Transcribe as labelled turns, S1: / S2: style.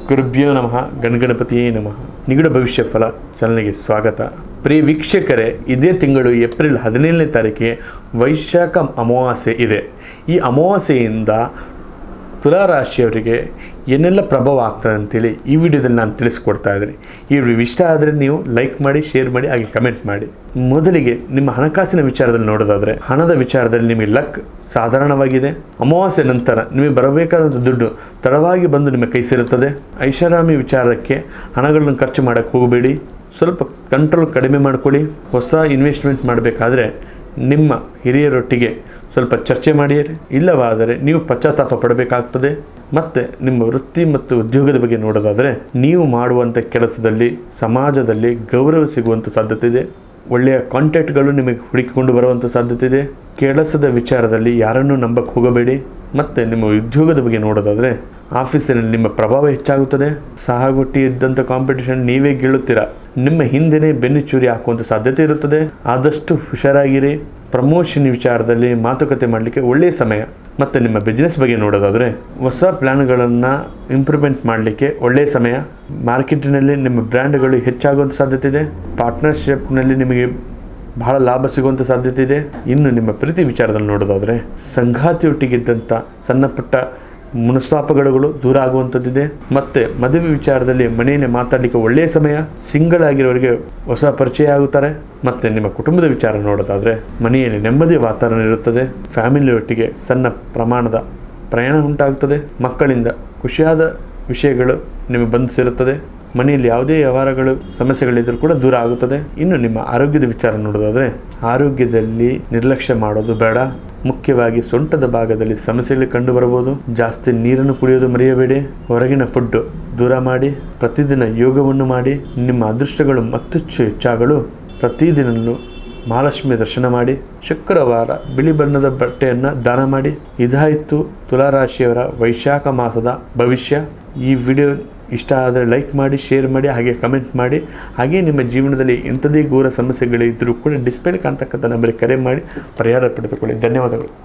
S1: ಗುರುಭ್ಯೋ ನಮಃ ಗಣಗಣಪತಿಯೇ ನಮಃ. ನಿಗೂಢ ಭವಿಷ್ಯ ಫಲ ಚಾನಲ್ಗೆ ಸ್ವಾಗತ. ಪ್ರಿಯ ವೀಕ್ಷಕರೇ, ಇದೇ ತಿಂಗಳು ಏಪ್ರಿಲ್ 17ನೇ ತಾರೀಕಿಗೆ ವೈಶಾಖ ಅಮಾವಾಸ್ಯೆ ಇದೆ. ಈ ಅಮಾವಾಸ್ಯೆಯಿಂದ ತುಲಾರಾಶಿಯವರಿಗೆ ಏನೆಲ್ಲ ಪ್ರಭಾವ ಆಗ್ತದೆ ಅಂತೇಳಿ ಈ ವಿಡಿಯೋದಲ್ಲಿ ನಾನು ತಿಳಿಸ್ಕೊಡ್ತಾ ಇದ್ದೀನಿ. ಈ ವಿಡಿಯೋ ಇಷ್ಟ ಆದರೆ ನೀವು ಲೈಕ್ ಮಾಡಿ, ಶೇರ್ ಮಾಡಿ, ಹಾಗೆ ಕಮೆಂಟ್ ಮಾಡಿ. ಮೊದಲಿಗೆ ನಿಮ್ಮ ಹಣಕಾಸಿನ ವಿಚಾರದಲ್ಲಿ ನೋಡೋದಾದರೆ, ಹಣದ ವಿಚಾರದಲ್ಲಿ ನಿಮಗೆ ಲಕ್ ಸಾಧಾರಣವಾಗಿದೆ. ಅಮಾವಾಸ್ಯೆ ನಂತರ ನಿಮಗೆ ಬರಬೇಕಾದಂಥ ದುಡ್ಡು ತಡವಾಗಿ ಬಂದು ನಿಮ್ಮ ಕೈ ಸೇರುತ್ತದೆ. ಐಷಾರಾಮಿ ವಿಚಾರಕ್ಕೆ ಹಣಗಳನ್ನು ಖರ್ಚು ಮಾಡೋಕ್ಕೆ ಹೋಗಬೇಡಿ. ಸ್ವಲ್ಪ ಕಂಟ್ರೋಲ್ ಕಡಿಮೆ ಮಾಡಿಕೊಳ್ಳಿ. ಹೊಸ ಇನ್ವೆಸ್ಟ್ಮೆಂಟ್ ಮಾಡಬೇಕಾದ್ರೆ ನಿಮ್ಮ ಹಿರಿಯರೊಟ್ಟಿಗೆ ಸ್ವಲ್ಪ ಚರ್ಚೆ ಮಾಡಿರಿ. ಇಲ್ಲವಾದರೆ ನೀವು ಪಶ್ಚಾತ್ತಾಪ ಪಡಬೇಕಾಗ್ತದೆ. ಮತ್ತು ನಿಮ್ಮ ವೃತ್ತಿ ಮತ್ತು ಉದ್ಯೋಗದ ಬಗ್ಗೆ ನೋಡೋದಾದರೆ, ನೀವು ಮಾಡುವಂಥ ಕೆಲಸದಲ್ಲಿ ಸಮಾಜದಲ್ಲಿ ಗೌರವ ಸಿಗುವಂಥ ಸಾಧ್ಯತೆ ಇದೆ. ಒಳ್ಳೆಯ ಕಾಂಟ್ಯಾಕ್ಟ್ಗಳು ನಿಮಗೆ ಹುಡುಕಿಕೊಂಡು ಬರುವಂಥ ಸಾಧ್ಯತೆ ಇದೆ. ಕೆಲಸದ ವಿಚಾರದಲ್ಲಿ ಯಾರನ್ನೂ ನಂಬಕ್ಕೆ ಹೋಗಬೇಡಿ. ಮತ್ತು ನಿಮ್ಮ ಉದ್ಯೋಗದ ಬಗ್ಗೆ ನೋಡೋದಾದರೆ, ಆಫೀಸಿನಲ್ಲಿ ನಿಮ್ಮ ಪ್ರಭಾವ ಹೆಚ್ಚಾಗುತ್ತದೆ. ಸಹಗೊಟ್ಟಿ ಇದ್ದಂಥ ಕಾಂಪಿಟೇಷನ್ ನೀವೇ ಗೆಲ್ಲುತ್ತೀರಾ. ನಿಮ್ಮ ಹಿಂದೆಯೇ ಬೆನ್ನು ಚೂರಿ ಹಾಕುವಂಥ ಸಾಧ್ಯತೆ ಇರುತ್ತದೆ. ಆದಷ್ಟು ಹುಷಾರಾಗಿರಿ. ಪ್ರಮೋಷನ್ ವಿಚಾರದಲ್ಲಿ ಮಾತುಕತೆ ಮಾಡಲಿಕ್ಕೆ ಒಳ್ಳೆಯ ಸಮಯ. ಮತ್ತು ನಿಮ್ಮ ಬಿಸ್ನೆಸ್ ಬಗ್ಗೆ ನೋಡೋದಾದರೆ, ಹೊಸ ಪ್ಲ್ಯಾನ್ಗಳನ್ನು ಇಂಪ್ರೂವ್ಮೆಂಟ್ ಮಾಡಲಿಕ್ಕೆ ಒಳ್ಳೆಯ ಸಮಯ. ಮಾರ್ಕೆಟಿನಲ್ಲಿ ನಿಮ್ಮ ಬ್ರ್ಯಾಂಡ್ಗಳು ಹೆಚ್ಚಾಗುವಂಥ ಸಾಧ್ಯತೆ ಇದೆ. ಪಾರ್ಟ್ನರ್ಶಿಪ್ನಲ್ಲಿ ನಿಮಗೆ ಬಹಳ ಲಾಭ ಸಿಗುವಂಥ ಸಾಧ್ಯತೆ ಇದೆ. ಇನ್ನು ನಿಮ್ಮ ಪ್ರೀತಿ ವಿಚಾರದಲ್ಲಿ ನೋಡೋದಾದರೆ, ಸಂಗಾತಿಯೊಟ್ಟಿಗಿದ್ದಂಥ ಸಣ್ಣ ಪುಟ್ಟ ಮನಸ್ತಾಪಗಳು ದೂರ ಆಗುವಂಥದ್ದಿದೆ. ಮತ್ತು ಮದುವೆ ವಿಚಾರದಲ್ಲಿ ಮನೆಯನ್ನೇ ಮಾತಾಡಲಿಕ್ಕೆ ಒಳ್ಳೆಯ ಸಮಯ. ಸಿಂಗಲ್ ಆಗಿರೋರಿಗೆ ಹೊಸ ಪರಿಚಯ ಆಗುತ್ತಾರೆ. ಮತ್ತು ನಿಮ್ಮ ಕುಟುಂಬದ ವಿಚಾರ ನೋಡೋದಾದರೆ, ಮನೆಯಲ್ಲಿ ನೆಮ್ಮದಿಯ ವಾತಾವರಣ ಇರುತ್ತದೆ. ಫ್ಯಾಮಿಲಿಯೊಟ್ಟಿಗೆ ಸಣ್ಣ ಪ್ರಮಾಣದ ಪ್ರಯಾಣ ಉಂಟಾಗುತ್ತದೆ. ಮಕ್ಕಳಿಂದ ಖುಷಿಯಾದ ವಿಷಯಗಳು ನಿಮಗೆ ಬಂದು ಸೇರುತ್ತದೆ. ಮನೆಯಲ್ಲಿ ಯಾವುದೇ ವ್ಯವಹಾರಗಳು ಸಮಸ್ಯೆಗಳಿದ್ದರೂ ಕೂಡ ದೂರ ಆಗುತ್ತದೆ. ಇನ್ನು ನಿಮ್ಮ ಆರೋಗ್ಯದ ವಿಚಾರ ನೋಡೋದಾದರೆ, ಆರೋಗ್ಯದಲ್ಲಿ ನಿರ್ಲಕ್ಷ್ಯ ಮಾಡೋದು ಬೇಡ. ಮುಖ್ಯವಾಗಿ ಸೊಂಟದ ಭಾಗದಲ್ಲಿ ಸಮಸ್ಯೆಗಳು ಕಂಡು ಬರಬಹುದು. ಜಾಸ್ತಿ ನೀರನ್ನು ಕುಡಿಯೋದು ಮರೆಯಬೇಡಿ. ಹೊರಗಿನ ಫುಡ್ಡು ದೂರ ಮಾಡಿ. ಪ್ರತಿದಿನ ಯೋಗವನ್ನು ಮಾಡಿ. ನಿಮ್ಮ ಅದೃಷ್ಟಗಳು ಮತ್ತಷ್ಟು ಹೆಚ್ಚಾಗಲು ಪ್ರತಿದಿನವೂ ಮಹಾಲಕ್ಷ್ಮಿ ದರ್ಶನ ಮಾಡಿ. ಶುಕ್ರವಾರ ಬಿಳಿ ಬಣ್ಣದ ಬಟ್ಟೆಯನ್ನು ದಾನ ಮಾಡಿ. ಇದಾಯಿತು ತುಲಾರಾಶಿಯವರ ವೈಶಾಖ ಮಾಸದ ಭವಿಷ್ಯ. ಈ ವಿಡಿಯೋ ಇಷ್ಟ ಆದರೆ ಲೈಕ್ ಮಾಡಿ, ಶೇರ್ ಮಾಡಿ, ಹಾಗೆ ಕಮೆಂಟ್ ಮಾಡಿ. ಹಾಗೆ ನಿಮ್ಮ ಜೀವನದಲ್ಲಿ ಎಂಥದೇ ಘೋರ ಸಮಸ್ಯೆಗಳಿದ್ದರೂ ಕೂಡ ಡಿಸ್ಪ್ಲೇಲಿ ಕಾಣ್ತಕ್ಕಂಥ ನಂಬರಿಗೆ ಕರೆ ಮಾಡಿ ಪರಿಹಾರ ಪಡೆದುಕೊಳ್ಳಿ. ಧನ್ಯವಾದಗಳು.